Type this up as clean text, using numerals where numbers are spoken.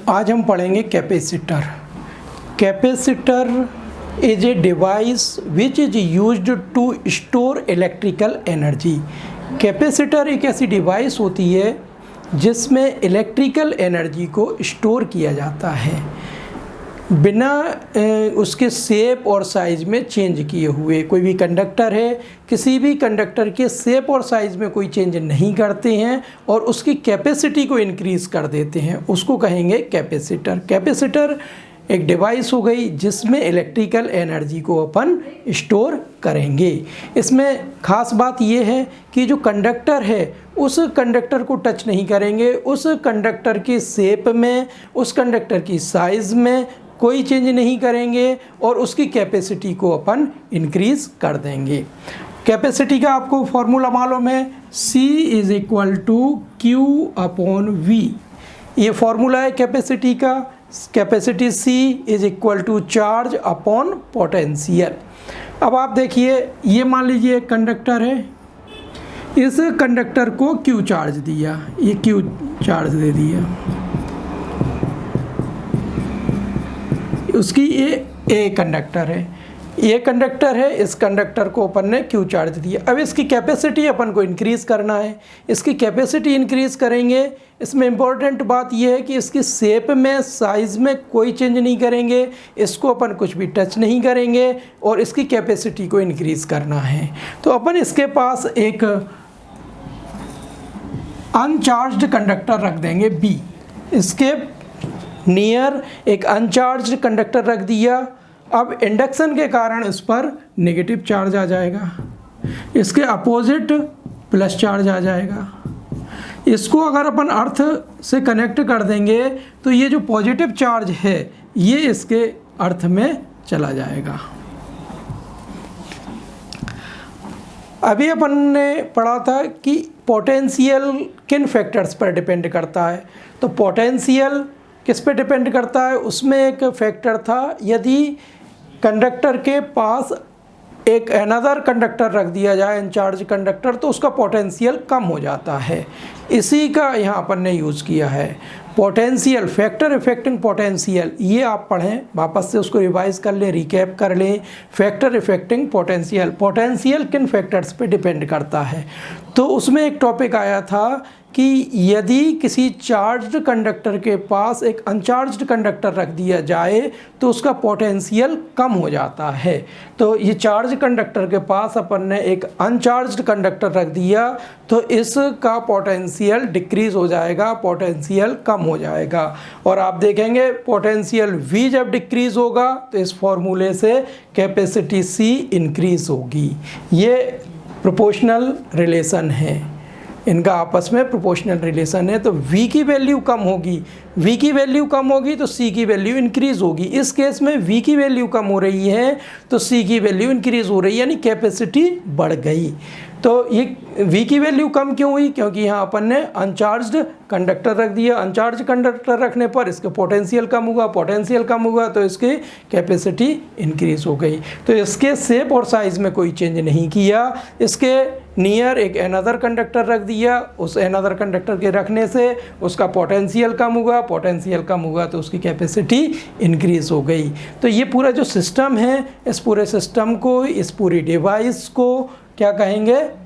आज हम पढ़ेंगे capacitor. Capacitor is a device which is used to store electrical energy. Capacitor एक ऐसी डिवाइस होती है जिसमें इलेक्ट्रिकल एनर्जी को स्टोर किया जाता है बिना उसके शेप और साइज़ में चेंज किए हुए। कोई भी कंडक्टर है, किसी भी कंडक्टर के शेप और साइज़ में कोई चेंज नहीं करते हैं और उसकी कैपेसिटी को इंक्रीज़ कर देते हैं, उसको कहेंगे कैपेसिटर। कैपेसिटर एक डिवाइस हो गई जिसमें इलेक्ट्रिकल एनर्जी को अपन स्टोर करेंगे। इसमें ख़ास बात यह है कि जो कंडक्टर है उस कंडक्टर को टच नहीं करेंगे, उस कंडक्टर के शेप में, उस कंडक्टर की साइज़ में कोई चेंज नहीं करेंगे और उसकी कैपेसिटी को अपन इंक्रीज़ कर देंगे। कैपेसिटी का आपको फॉर्मूला मालूम है, C is equal to Q upon V। ये फॉर्मूला है कैपेसिटी का। Capacity C is equal to charge upon potential. अब आप देखिए, ये मान लीजिए एक कंडक्टर है, इस कंडक्टर को Q चार्ज दिया, ये Q चार्ज दे दिया, उसकी ये A कंडक्टर है, ये कंडक्टर है, इस कंडक्टर को अपन ने Q चार्ज दिया। अब इसकी कैपेसिटी अपन को इंक्रीज़ करना है। इसकी कैपेसिटी इंक्रीज़ करेंगे, इसमें इम्पॉर्टेंट बात यह है कि इसकी शेप में, साइज़ में कोई चेंज नहीं करेंगे, इसको अपन कुछ भी टच नहीं करेंगे और इसकी कैपेसिटी को इंक्रीज़ करना है। तो अपन इसके पास एक अनचार्ज्ड कंडक्टर रख देंगे B। इसके नियर एक अनचार्ज्ड कंडक्टर रख दिया। अब इंडक्शन के कारण इस पर नेगेटिव चार्ज आ जाएगा, इसके अपोजिट प्लस चार्ज आ जाएगा। इसको अगर अपन अर्थ से कनेक्ट कर देंगे तो ये जो पॉजिटिव चार्ज है ये इसके अर्थ में चला जाएगा। अभी अपन ने पढ़ा था कि पोटेंशियल किन फैक्टर्स पर डिपेंड करता है। तो पोटेंशियल किस पे डिपेंड करता है, उसमें एक फैक्टर था, यदि कंडक्टर के पास एक अनदर कंडक्टर रख दिया जाए, अनचार्ज कंडक्टर, तो उसका पोटेंशियल कम हो जाता है। इसी का यहाँ अपन ने यूज़ किया है। पोटेंशियल, फैक्टर इफेक्टिंग पोटेंशियल, ये आप पढ़ें, वापस से उसको रिवाइज कर लें, रिकैप कर लें। फैक्टर इफेक्टिंग पोटेंशियल, पोटेंशियल किन फैक्टर्स पे डिपेंड करता है। तो उसमें एक टॉपिक आया था कि यदि किसी चार्ज्ड कंडक्टर के पास एक अनचार्ज्ड कंडक्टर रख दिया जाए तो उसका पोटेंशियल कम हो जाता है। तो ये चार्ज कंडक्टर के पास अपन ने एक अनचार्ज्ड कंडक्टर रख दिया तो इसका पोटेंशियल डिक्रीज़ हो जाएगा, पोटेंशियल कम हो जाएगा। और आप देखेंगे पोटेंशियल V जब डिक्रीज़ होगा तो इस फॉर्मूले से कैपेसिटी C इंक्रीज़ होगी। ये प्रोपोर्शनल रिलेशन है, इनका आपस में प्रोपोर्शनल रिलेशन है। तो V की वैल्यू कम होगी, V की वैल्यू कम होगी तो C की वैल्यू इंक्रीज़ होगी। इस केस में V की वैल्यू कम हो रही है तो C की वैल्यू इंक्रीज़ हो रही है, यानी कैपेसिटी बढ़ गई। तो ये V की वैल्यू कम क्यों हुई, क्योंकि यहाँ अपन ने अनचार्ज्ड कंडक्टर रख दिया। अनचार्ज कंडक्टर रखने पर इसका पोटेंशियल कम हुआ, पोटेंशियल कम हुआ तो इसकी कैपेसिटी इंक्रीज़ हो गई। तो इसके शेप और साइज़ में कोई चेंज नहीं किया, इसके नियर एक अनदर कंडक्टर रख दिया, उस अनदर कंडक्टर के रखने से उसका पोटेंशियल कम हुआ, पोटेंशियल कम हुआ तो उसकी कैपेसिटी इंक्रीज़ हो गई। तो ये पूरा जो सिस्टम है, इस पूरे सिस्टम को, इस पूरी डिवाइस को क्या कहेंगे,